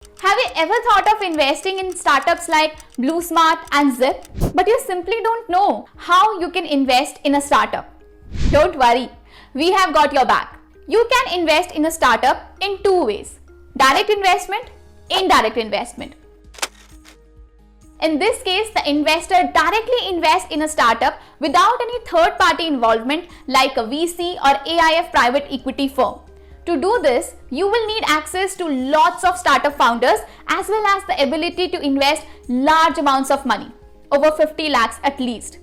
Have you ever thought of investing in startups like BlueSmart and Zip, but you simply don't know how you can invest in a startup? Don't worry, we have got your back. You can invest in a startup in two ways: direct investment, indirect investment. In this case, the investor directly invests in a startup without any third-party involvement like a VC or AIF private equity firm. To do this, you will need access to lots of startup founders as well as the ability to invest large amounts of money, over 50 lakhs at least.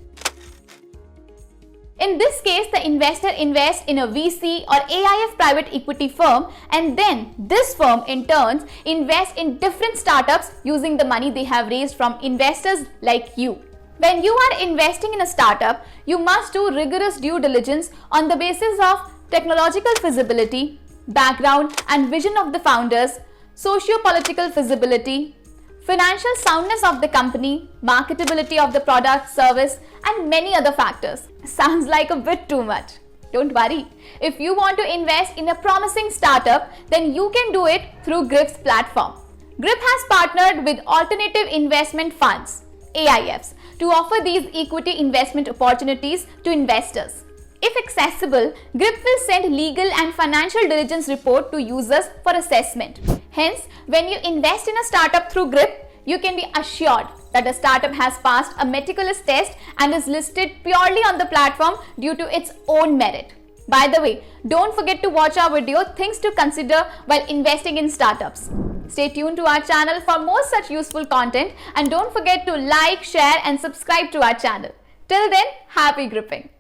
In this case, the investor invests in a VC or AIF private equity firm, and then this firm in turn invests in different startups using the money they have raised from investors like you. When you are investing in a startup, you must do rigorous due diligence on the basis of technological feasibility, background and vision of the founders, socio-political feasibility, financial soundness of the company, marketability of the product, service, and many other factors. Sounds like a bit too much. Don't worry. If you want to invest in a promising startup, then you can do it through GRIP's platform. GRIP has partnered with alternative investment funds, AIFs, to offer these equity investment opportunities to investors. If accessible, GRIP will send legal and financial diligence report to users for assessment. Hence, when you invest in a startup through GRIP, you can be assured that the startup has passed a meticulous test and is listed purely on the platform due to its own merit. By the way, don't forget to watch our video Things to Consider while investing in startups. Stay tuned to our channel for more such useful content, and don't forget to like, share and subscribe to our channel. Till then, happy gripping!